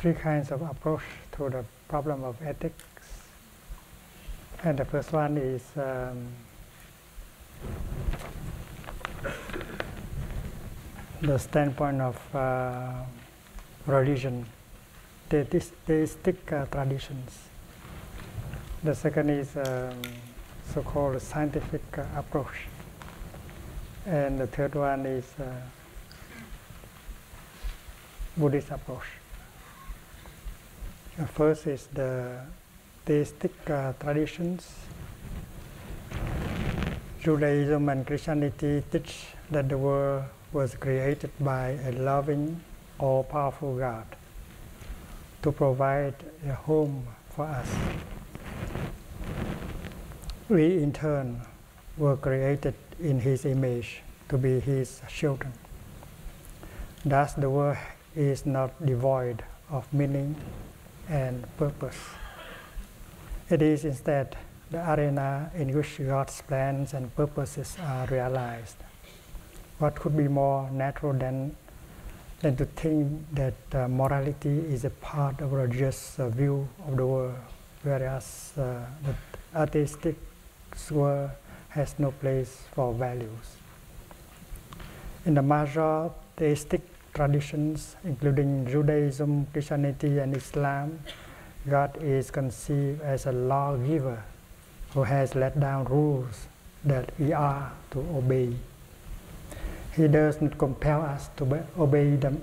three kinds of approach to the problem of ethics. And the first one is the standpoint of religion, theistic traditions. The second is so-called scientific approach. And the third one is Buddhist approach. First is the theistic traditions. Judaism and Christianity teach that the world was created by a loving, all-powerful God to provide a home for us. We, in turn, were created in His image to be His children. Thus, the world is not devoid of meaning and purpose. It is instead the arena in which God's plans and purposes are realized. What could be more natural than to think that morality is a part of a religious view of the world, whereas the atheistic world has no place for values. In the major theistic traditions, including Judaism, Christianity, and Islam, God is conceived as a lawgiver who has laid down rules that we are to obey. He does not compel us to obey them,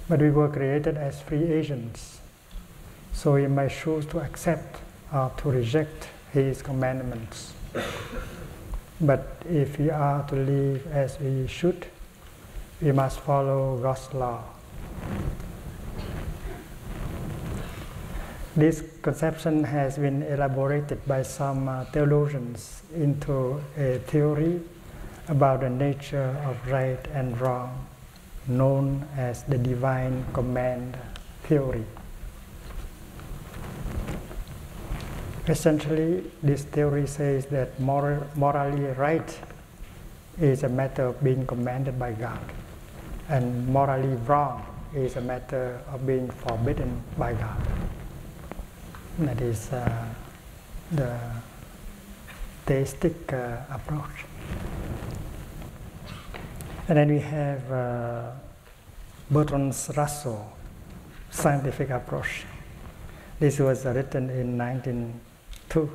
but we were created as free agents, so we may choose to accept or to reject His commandments. But if we are to live as we should, we must follow God's law. This conception has been elaborated by some theologians into a theory about the nature of right and wrong, known as the divine command theory. Essentially, this theory says that morally right is a matter of being commanded by God, and morally wrong is a matter of being forbidden by God. That is the theistic approach. And then we have Bertrand Russell's scientific approach. This was written in 1902,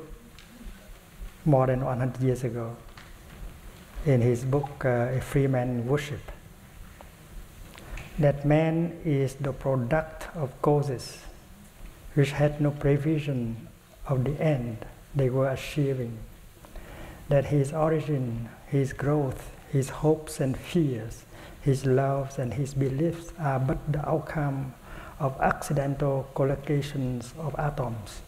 more than 100 years ago, in his book, A Free Man Worship. That man is the product of causes which had no prevision of the end they were achieving, that his origin, his growth, his hopes and fears, his loves and his beliefs are but the outcome of accidental collocations of atoms,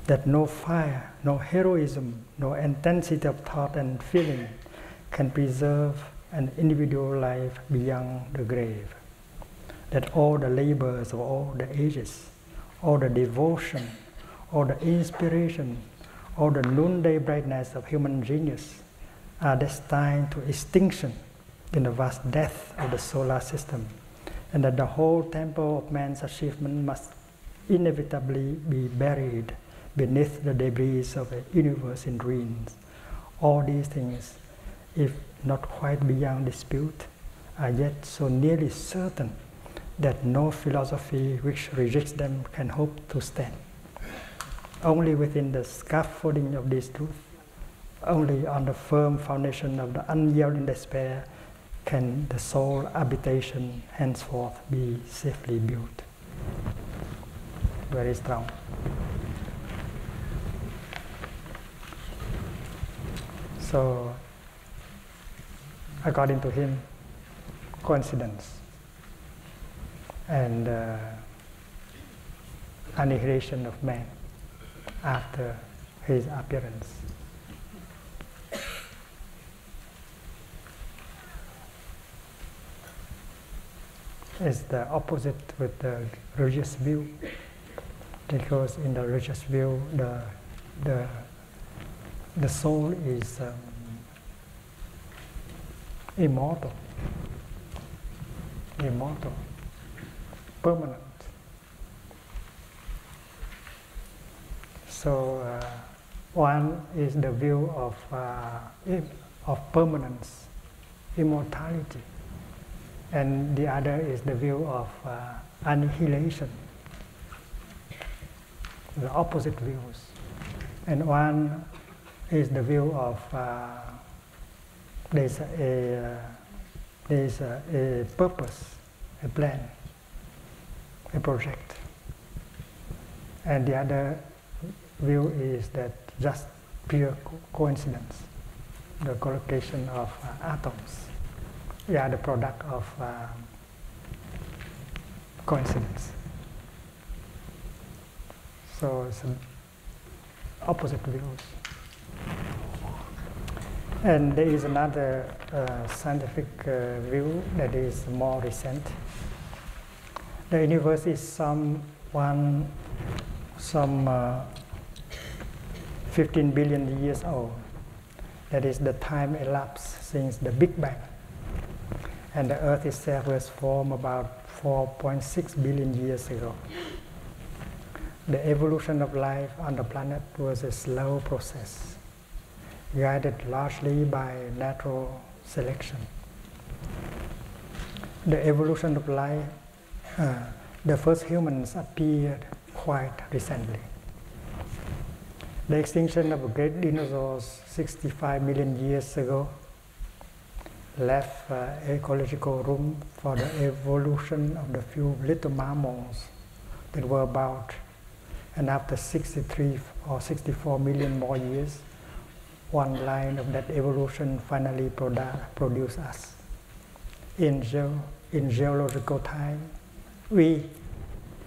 that no fire, no heroism, no intensity of thought and feeling can preserve an individual life beyond the grave, that all the labors of all the ages, all the devotion, all the inspiration, all the noonday brightness of human genius are destined to extinction in the vast death of the solar system, and that the whole temple of man's achievement must inevitably be buried beneath the debris of a universe in ruins. All these things, if not quite beyond dispute, are yet so nearly certain that no philosophy which rejects them can hope to stand. Only within the scaffolding of this truth, only on the firm foundation of the unyielding despair, can the soul habitation henceforth be safely built. Very strong. So, according to him, coincidence and annihilation of man after his appearance is the opposite with the religious view, because in the religious view the soul is immortal, permanent. So one is the view of permanence, immortality, and the other is the view of annihilation, the opposite views. And one is the view of there's a purpose, a plan, a project, and the other view is that just pure coincidence, the collocation of atoms. We are the product of coincidence. So it's opposite views. And there is another scientific view that is more recent. The universe is some 15 billion years old. That is the time elapsed since the Big Bang. And the Earth itself was formed about 4.6 billion years ago. The evolution of life on the planet was a slow process, guided largely by natural selection. The evolution of life, the first humans appeared quite recently. The extinction of great dinosaurs 65 million years ago left ecological room for the evolution of the few little mammals that were about. And after 63 or 64 million more years, one line of that evolution finally produced us. In geological time, we,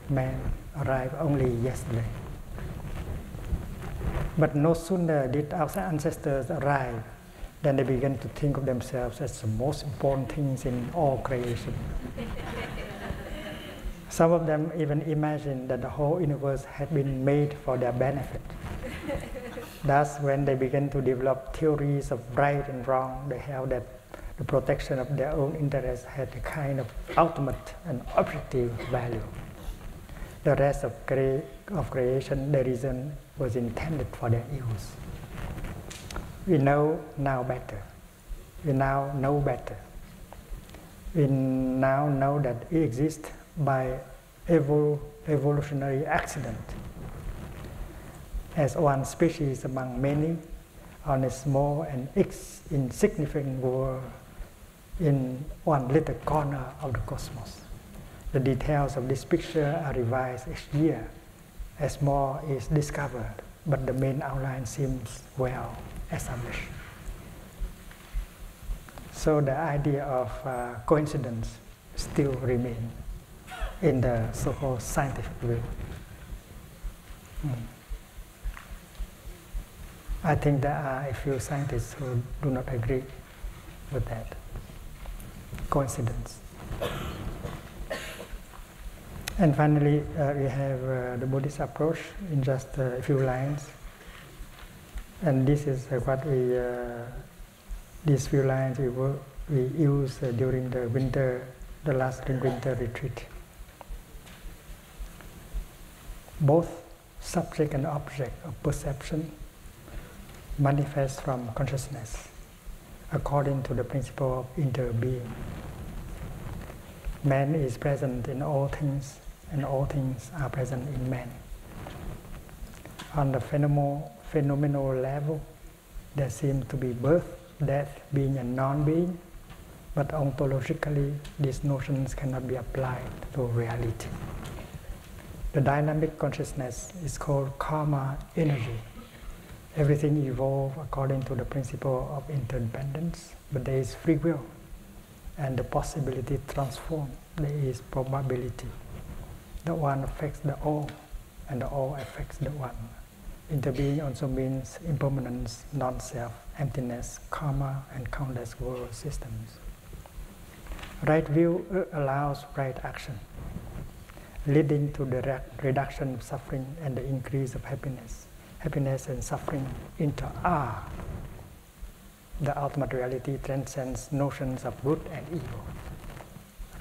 man, arrived only yesterday. But no sooner did our ancestors arrive than they began to think of themselves as the most important things in all creation. Some of them even imagined that the whole universe had been made for their benefit. Thus, when they began to develop theories of right and wrong, they held that the protection of their own interests had a kind of ultimate and objective value. The rest of creation, the reason was intended for their use. We know now better. We now know better. We now know that it exists by evolutionary accident, as one species among many on a small and insignificant world in one little corner of the cosmos. The details of this picture are revised each year as more is discovered, but the main outline seems well established. So the idea of coincidence still remains in the so-called scientific view. I think there are a few scientists who do not agree with that coincidence. And finally, we have the Buddhist approach in just a few lines. And this is what these few lines we use during the last winter retreat. Both subject and object of perception manifest from consciousness according to the principle of interbeing. Man is present in all things, and all things are present in man. On the phenomenal level, there seems to be birth, death, being and non-being, but ontologically, these notions cannot be applied to reality. The dynamic consciousness is called karma energy. Everything evolves according to the principle of interdependence, but there is free will, and the possibility to transform. There is probability. The one affects the all, and the all affects the one. Interbeing also means impermanence, non-self, emptiness, karma, and countless world systems. Right view allows right action, leading to the reduction of suffering and the increase of happiness. Happiness and suffering are. The ultimate reality transcends notions of good and evil.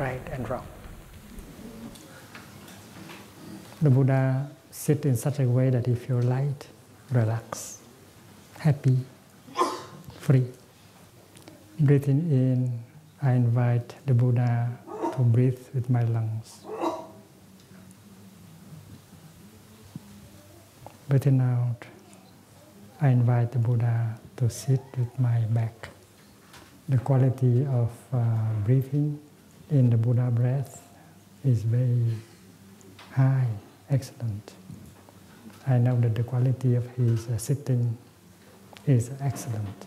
right and wrong. The Buddha sits in such a way that he feels light, relaxed, happy, free. Breathing in, I invite the Buddha to breathe with my lungs. Breathing out, I invite the Buddha to sit with my back. The quality of breathing in the Buddha breath is very high, excellent. I know that the quality of his sitting is excellent.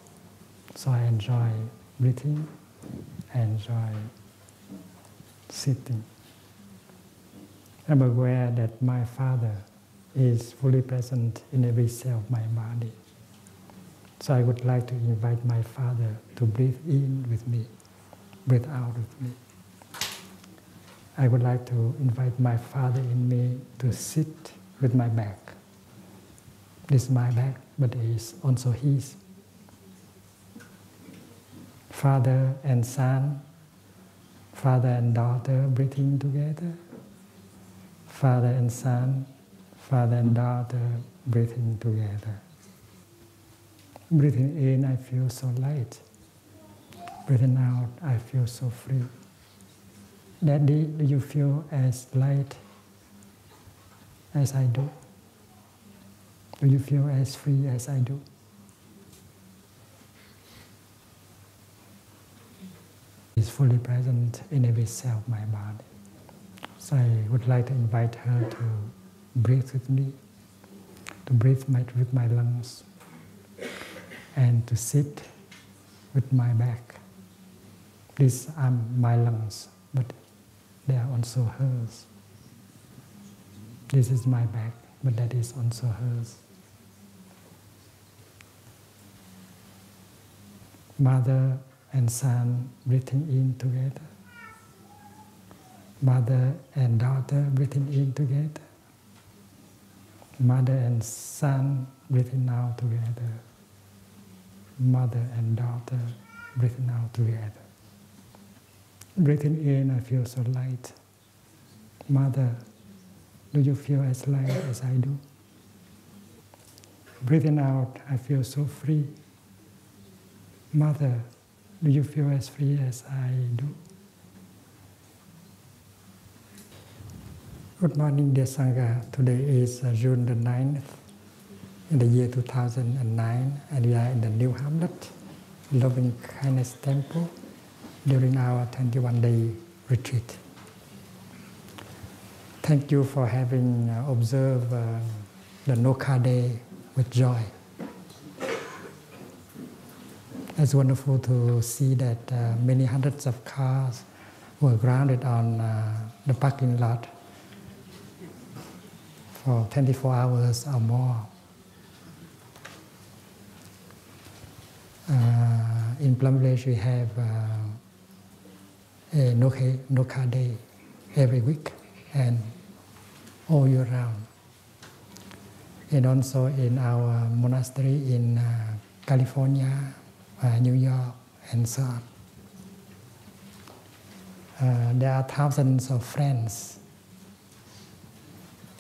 So I enjoy breathing, I enjoy sitting. I'm aware that my Father is fully present in every cell of my body. So I would like to invite my Father to breathe in with me, breathe out with me. I would like to invite my Father in me to sit with my back. This is my back, but it is also his. Father and son, father and daughter breathing together. Father and son, father and daughter breathing together. Breathing in, I feel so light. Breathing out, I feel so free. Daddy, do you feel as light as I do? Do you feel as free as I do? Is fully present in every cell of my body. So I would like to invite her to breathe with me, to breathe with my lungs, and to sit with my back. These are my lungs, but they are also hers. This is my back, but that is also hers. Mother and son breathing in together. Mother and daughter breathing in together. Mother and son breathing out together. Mother and daughter breathing out together. Breathing in, I feel so light. Mother, do you feel as light as I do? Breathing out, I feel so free. Mother, do you feel as free as I do? Good morning, dear Sangha. Today is June the 9th in the year 2009, and we are in the New Hamlet, Loving Kindness Temple, during our 21-day retreat. Thank you for having observed the Nokha Day with joy. It's wonderful to see that many hundreds of cars were grounded on the parking lot for 24 hours or more. In Plum Village, we have a Nokha Day every week and all year round. And also in our monastery in California, New York, and so on. There are thousands of friends,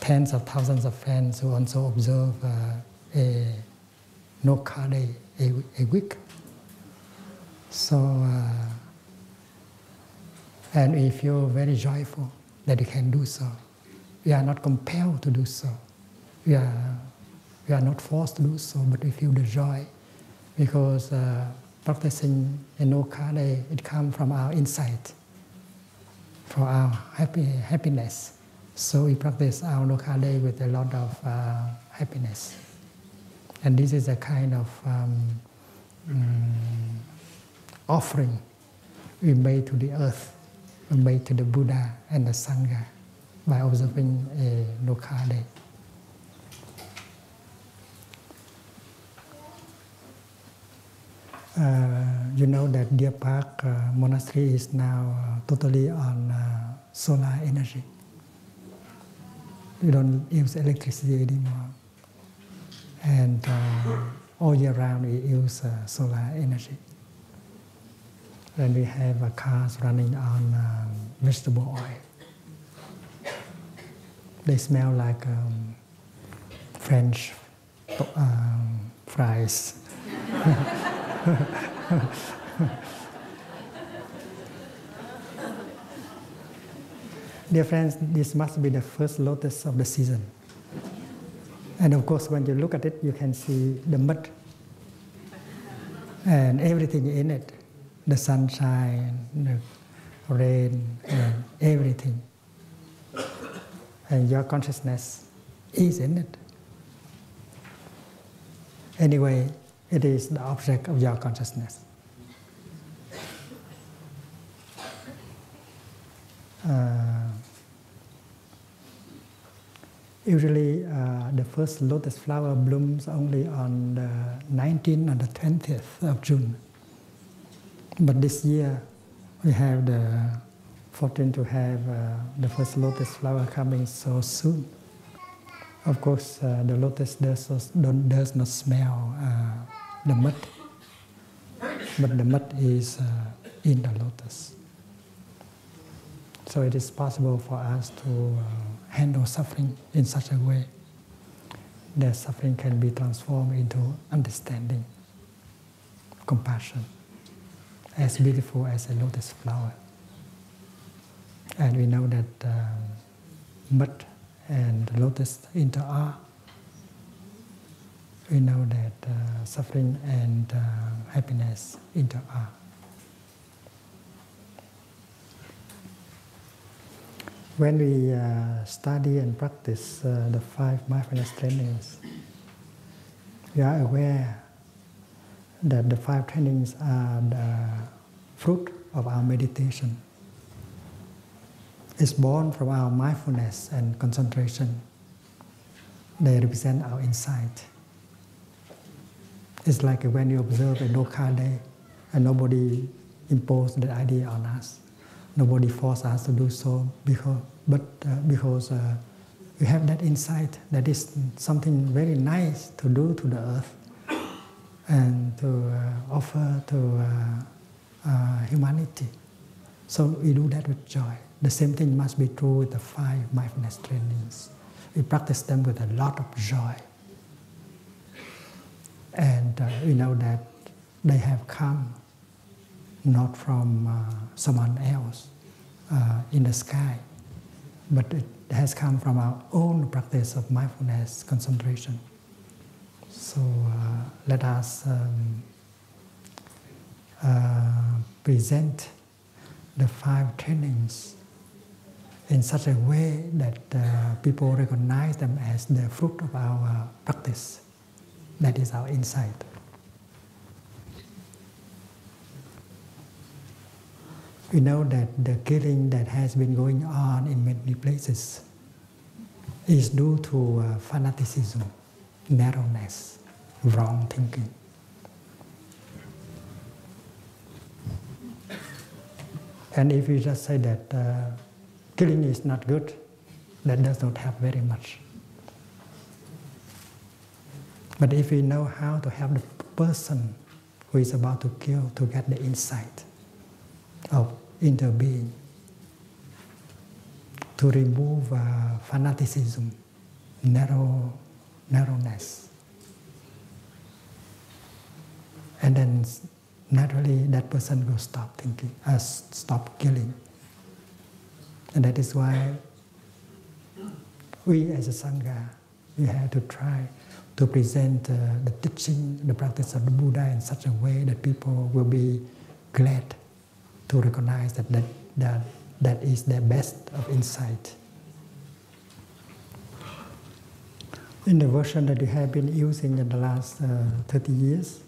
tens of thousands of friends who also observe a Nokha Day a week. So, and we feel very joyful that we can do so. We are not compelled to do so. We are not forced to do so, but we feel the joy because practicing a Nokha Day, it comes from our insight, from our happiness. So we practice our Nokha Day with a lot of happiness. And this is a kind of offering we made to the earth, we made to the Buddha and the Sangha by observing a Nokha Day. You know that Deer Park Monastery is now totally on solar energy. We don't use electricity anymore. And all year round we use solar energy. And we have cars running on vegetable oil. They smell like French fries. Dear friends, this must be the first lotus of the season. And of course, when you look at it, you can see the mud and everything in it, the sunshine, the rain, and everything. And your consciousness is in it. Anyway, it is the object of your consciousness. Usually, the first lotus flower blooms only on the 19th and the 20th of June. But this year, we have the fortune to have the first lotus flower coming so soon. Of course, the lotus does not smell the mud, but the mud is in the lotus. So it is possible for us to handle suffering in such a way that suffering can be transformed into understanding, compassion, as beautiful as a lotus flower. And we know that mud and the lotus interact. We know that suffering and happiness interact. When we study and practice the 5 mindfulness trainings, we are aware that the 5 trainings are the fruit of our meditation. It's born from our mindfulness and concentration. They represent our insight. It's like when you observe a no-car day and nobody imposed the idea on us. Nobody forced us to do so because we have that insight that is something very nice to do to the earth and to offer to humanity. So we do that with joy. The same thing must be true with the 5 mindfulness trainings. We practice them with a lot of joy. And we know that they have come not from someone else in the sky, but it has come from our own practice of mindfulness concentration. So let us present the 5 trainings in such a way that people recognize them as the fruit of our practice. That is our insight. We know that the killing that has been going on in many places is due to fanaticism, narrowness, wrong thinking. And if we just say that killing is not good, that does not help very much. But if we know how to help the person who is about to kill to get the insight of interbeing, to remove fanaticism, narrowness, and then naturally that person will stop thinking, stop killing. And that is why we as a Sangha, we have to try to present the teaching, the practice of the Buddha in such a way that people will be glad to recognize that is the best of insight. In the version that we have been using in the last 30 years,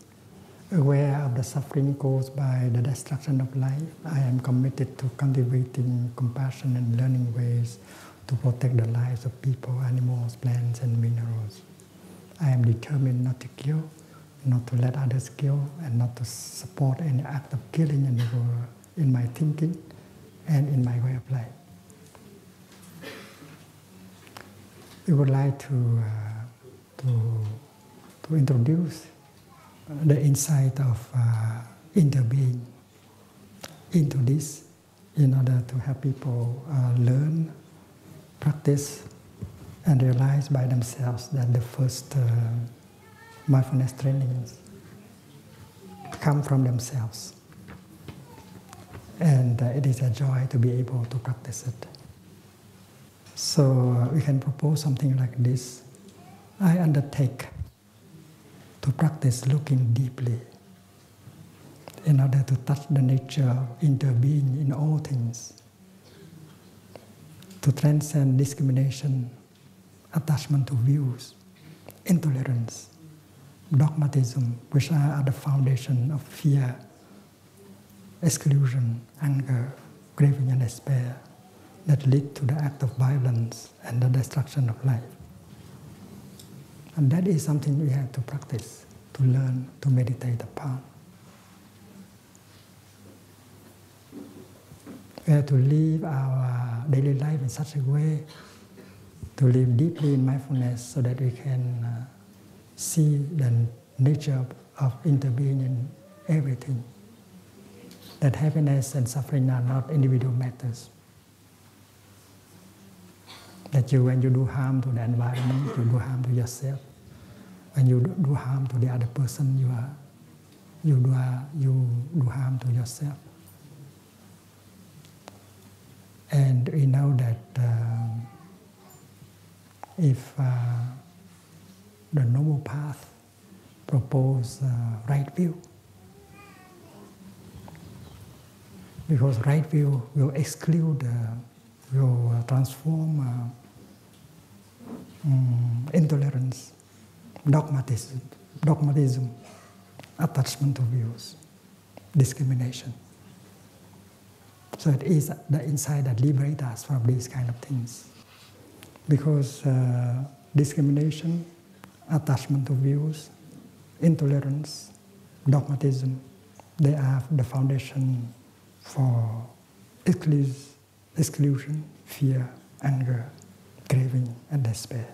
aware of the suffering caused by the destruction of life, I am committed to cultivating compassion and learning ways to protect the lives of people, animals, plants, and minerals. I am determined not to kill, not to let others kill, and not to support any act of killing in the world, in my thinking and in my way of life. We would like to introduce the insight of interbeing into this in order to help people learn, practice, and realize by themselves that the first mindfulness trainings come from themselves. And it is a joy to be able to practice it. So we can propose something like this. I undertake to practice looking deeply in order to touch the nature of interbeing in all things, to transcend discrimination, attachment to views, intolerance, dogmatism, which are at the foundation of fear, exclusion, anger, craving, and despair that lead to the act of violence and the destruction of life. And that is something we have to practice, to learn, to meditate upon. We have to live our daily life in such a way, to live deeply in mindfulness so that we can see the nature of interbeing in everything. That happiness and suffering are not individual matters. That when you do harm to the environment, you do harm to yourself. When you do harm to the other person, you do harm to yourself. And we know that if the noble path proposes right view, because right view will exclude, will transform intolerance, dogmatism, attachment to views, discrimination. So it is the insight that liberates us from these kind of things. Because discrimination, attachment to views, intolerance, dogmatism, they are the foundation for exclusion, fear, anger, craving, and despair.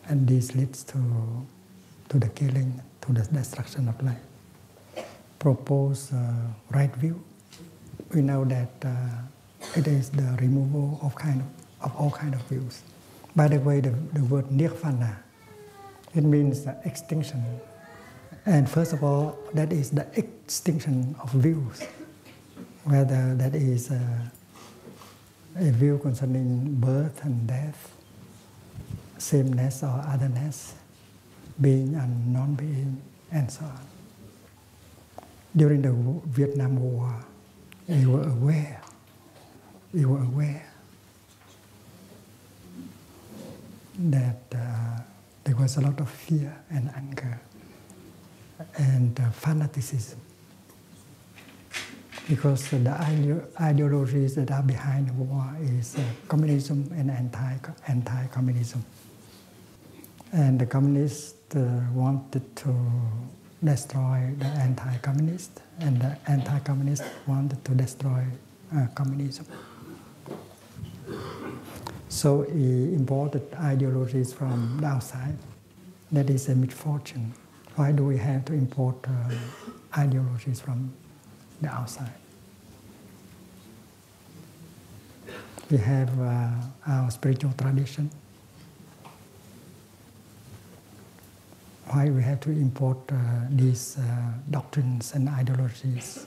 And this leads to the killing, to the destruction of life. Propose right view. We know that it is the removal of all kind of views. By the way, the word nirvana, it means extinction. And first of all, that is the extinction of views. Whether that is a view concerning birth and death, sameness or otherness, being and non-being, and so on. During the Vietnam War, we were aware that there was a lot of fear and anger and fanaticism, because the ideologies that are behind the war is communism and anti-communism. And the communists wanted to destroy the anti-communist, and the anti-communist wanted to destroy communism. So he imported ideologies from the outside. That is a misfortune. Why do we have to import ideologies from the outside? We have our spiritual tradition. Why we have to import these doctrines and ideologies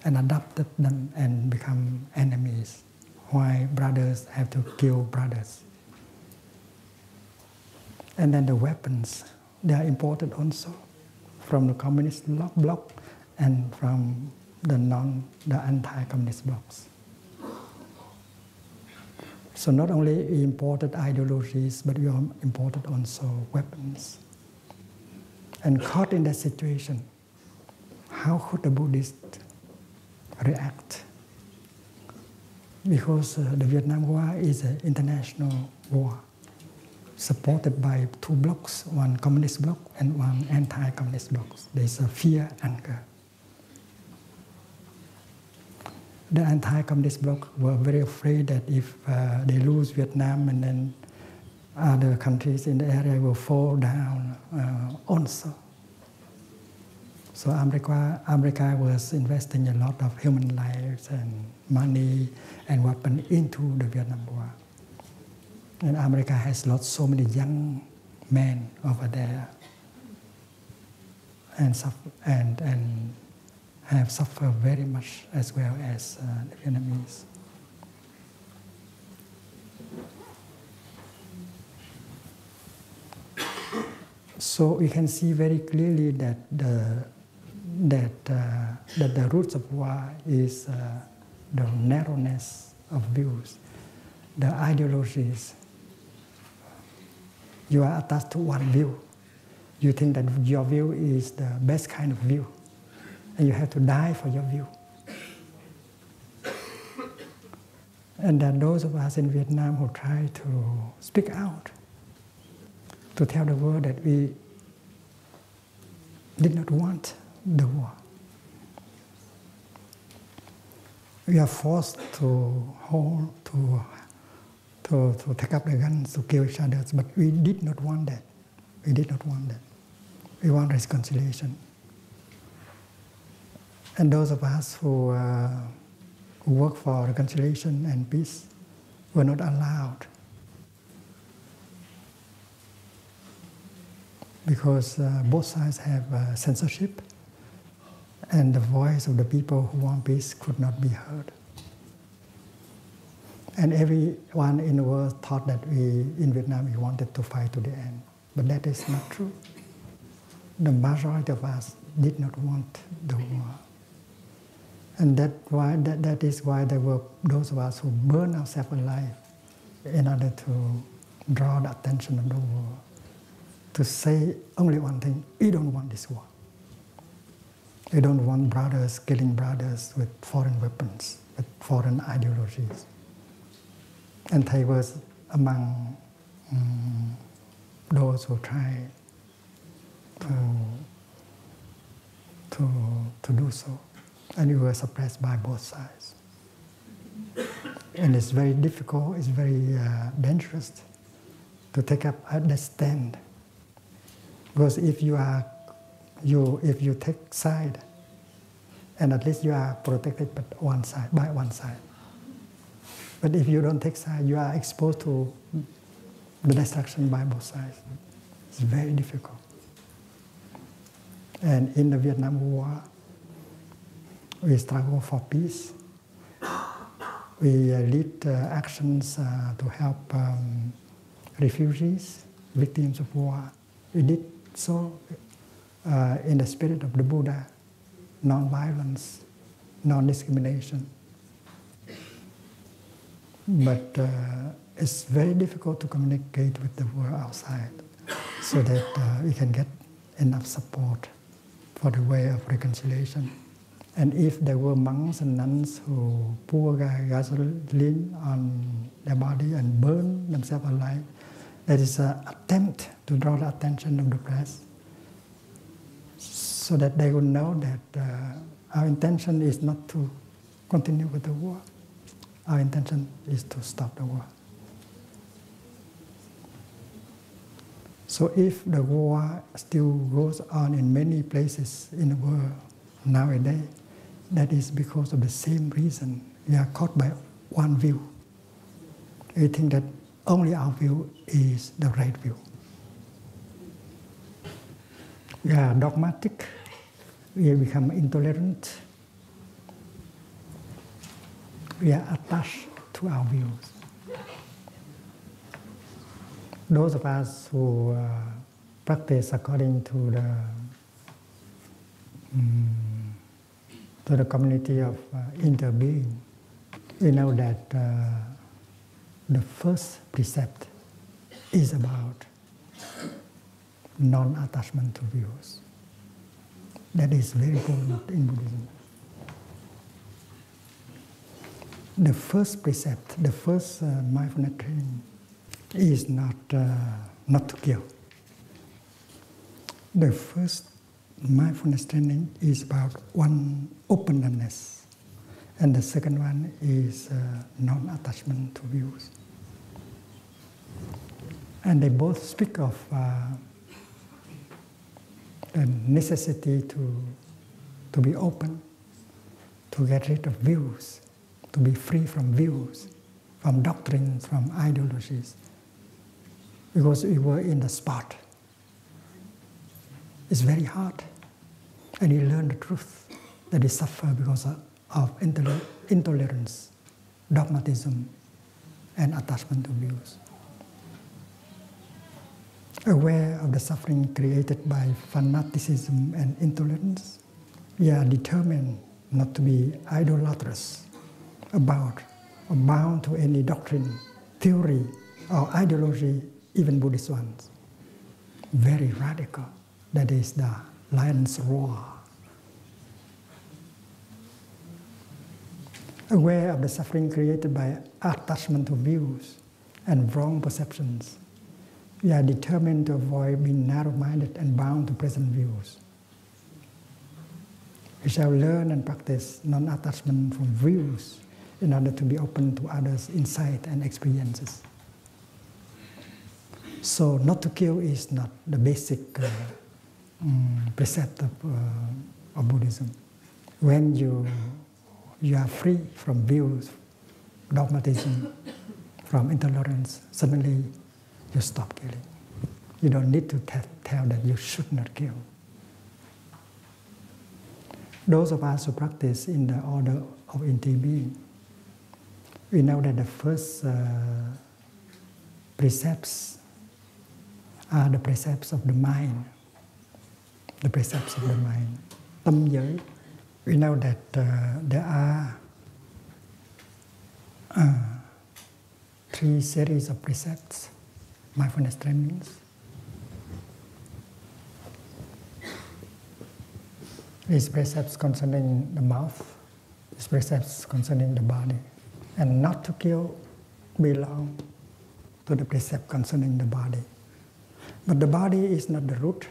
and adopt them and become enemies? Why brothers have to kill brothers? And then the weapons, they are imported also from the communist bloc and from the anti-communist blocs. So not only we imported ideologies, but we imported also weapons. And caught in that situation, how could the Buddhist react? Because the Vietnam War is an international war, supported by two blocs, one communist bloc and one anti-communist bloc. There is a fear, anger. The anti-communist bloc were very afraid that if they lose Vietnam, and then other countries in the area will fall down also. So America was investing a lot of human lives and money and weapons into the Vietnam War. And America has lost so many young men over there and have suffered very much as well as the Vietnamese. So we can see very clearly that the roots of war is the narrowness of views, the ideologies. You are attached to one view. You think that your view is the best kind of view, and you have to die for your view. And there are those of us in Vietnam who try to speak out, to tell the world that we did not want the war. We are forced to take up the guns to kill each other, but we did not want that. We did not want that. We want reconciliation. And those of us who work for reconciliation and peace were not allowed, because both sides have censorship, and the voice of the people who want peace could not be heard. And everyone in the world thought that in Vietnam, we wanted to fight to the end. But that is not true. The majority of us did not want the war. And that is why there were those of us who burned ourselves alive in order to draw the attention of the world, to say only one thing: we don't want this war. We don't want brothers killing brothers with foreign weapons, with foreign ideologies. And Thầy was among those who tried to do so. And we were suppressed by both sides. And it's very difficult, it's very dangerous to take up that stand. Because if you take side, and at least you are protected by one side. But if you don't take side, you are exposed to the destruction by both sides. It's very difficult. And in the Vietnam War, we struggle for peace. We lead actions to help refugees, victims of war. We did so in the spirit of the Buddha: non-violence, non-discrimination. But it's very difficult to communicate with the world outside so that we can get enough support for the way of reconciliation. And if there were monks and nuns who pour gasoline on their body and burn themselves alive, that is an attempt to draw the attention of the press so that they will know that our intention is not to continue with the war. Our intention is to stop the war. So if the war still goes on in many places in the world nowadays, that is because of the same reason. We are caught by one view. We think that only our view is the right view. We are dogmatic. We become intolerant. We are attached to our views. Those of us who practice according to the community of interbeing, we know that the first precept is about non-attachment to views. That is very important in Buddhism. The first precept, the first mindfulness training is not to kill. The first mindfulness training is about one openness, and the second one is non-attachment to views. And they both speak of the necessity to to be open, to get rid of views, to be free from views, from doctrines, from ideologies. Because we were in the spot. It's very hard. And you learn the truth that we suffer because of intolerance, dogmatism, and attachment to views. Aware of the suffering created by fanaticism and intolerance, we are determined not to be idolatrous about or bound to any doctrine, theory, or ideology, even Buddhist ones. Very radical. That is the lion's roar. Aware of the suffering created by attachment to views and wrong perceptions, we are determined to avoid being narrow-minded and bound to present views. We shall learn and practice non-attachment from views in order to be open to others' insight and experiences. So not to kill is not the basic precept of Buddhism. When you are free from views, dogmatism, from intolerance, suddenly you stop killing. You don't need to tell that you should not kill. Those of us who practice in the order of infinite being, we know that the first precepts are the precepts of the mind. The precepts of the mind. Tâm giới. We know that there are 3 series of precepts, mindfulness trainings. These precepts concerning the mouth, these precepts concerning the body. And not to kill belong to the precept concerning the body. But the body is not the root,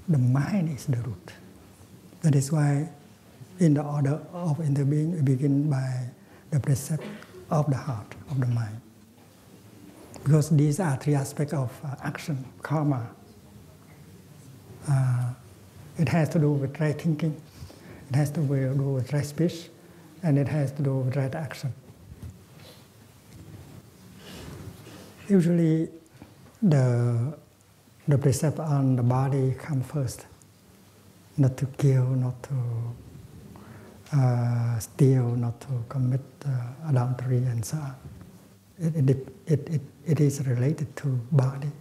the mind is the root. That is why in the order of interbeing, we begin by the precept of the heart, of the mind. Because these are 3 aspects of action, karma. It has to do with right thinking, it has to do with right speech, and it has to do with right action. Usually, the precept on the body comes first. Not to kill, not to steal, not to commit adultery, and so on. It is related to body.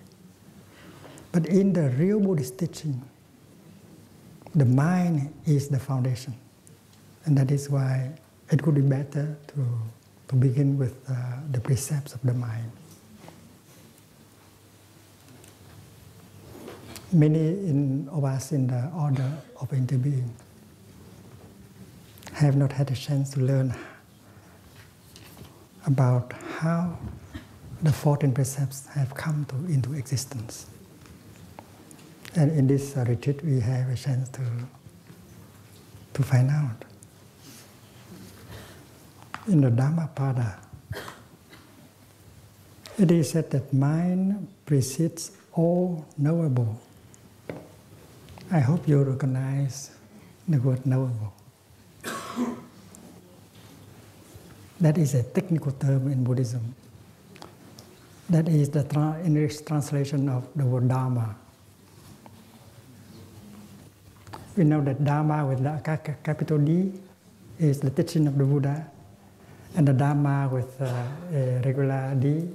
But in the real Buddhist teaching, the mind is the foundation. And that is why it would be better to begin with the precepts of the mind. Many of us in the order of interbeing have not had a chance to learn about how the 14 precepts have come into existence. And in this retreat, we have a chance to find out. In the Dhammapada, it is said that mind precedes all knowable. I hope you recognize the word knowable. That is a technical term in Buddhism. That is the English translation of the word Dharma. We know that Dharma with the capital D is the teaching of the Buddha, and the Dharma with a regular D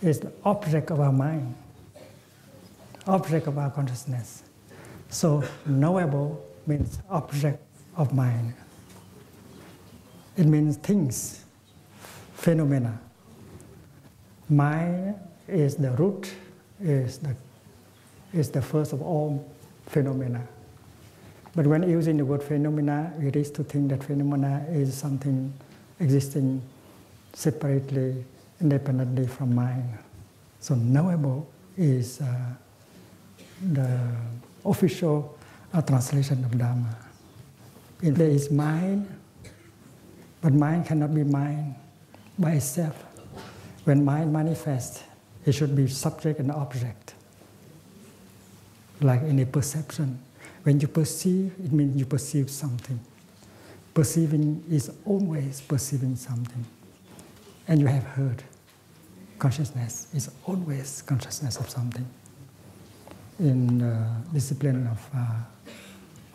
is the object of our mind, object of our consciousness. So knowable means object of mind. It means things, phenomena. Mind is the root, is the first of all phenomena. But when using the word phenomena, it is to think that phenomena is something existing separately, independently from mind. So knowable is the official translation of Dharma. If there is mind, but mind cannot be mind by itself. When mind manifests, it should be subject and object. like any perception. When you perceive, it means you perceive something. Perceiving is always perceiving something. And you have heard, consciousness is always consciousness of something. In the discipline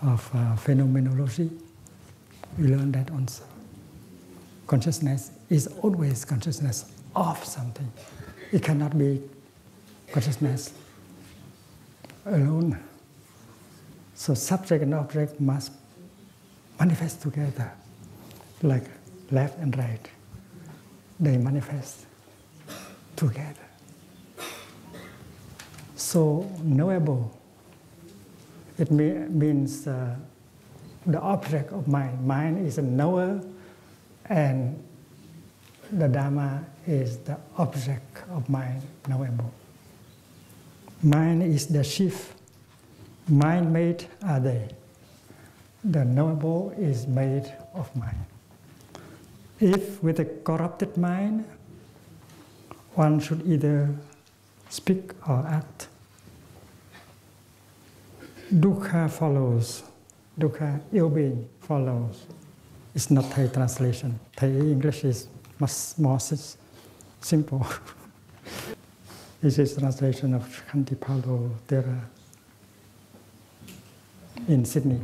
of phenomenology, we learn that also. Consciousness is always consciousness of something. It cannot be consciousness alone. So subject and object must manifest together, like left and right. They manifest together. So knowable, it means the object of mind. Mind is a knower, and the Dhamma is the object of mind, knowable. Mind is the chief. Mind made are they. The knowable is made of mind. If with a corrupted mind, one should either speak or act, dukkha follows. Dukkha, ill-being, follows. It's not Thai translation. Thai English is much more simple. This is translation of Khantipalo Thera in Sydney.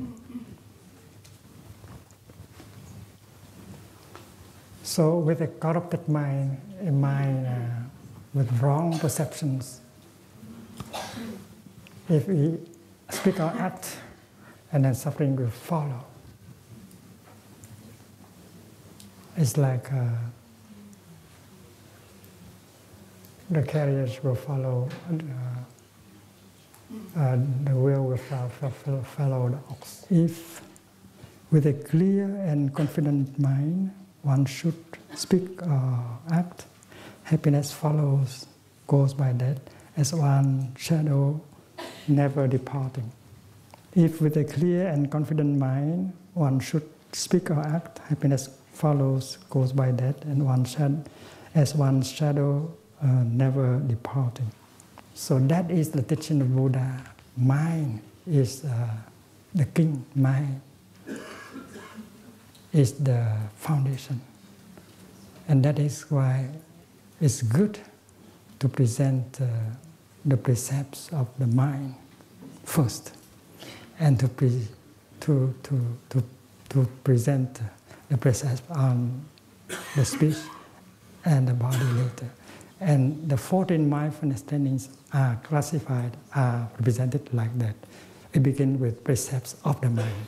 So with a corrupted mind, a mind with wrong perceptions, if we speak or act, and then suffering will follow. It's like the carriage will follow, the wheel will follow the ox. If with a clear and confident mind, one should speak or act, happiness follows, goes by that, as one shadow never departing. If with a clear and confident mind, one should speak or act, happiness follows, goes by that, and as one shadow never departing. So that is the teaching of Buddha. Mind is the king. Mind is the foundation. And that is why it's good to present the precepts of the mind first, and to present the precepts on the speech and the body later. And the 14 mindfulness trainings are classified, are represented like that. We begin with precepts of the mind.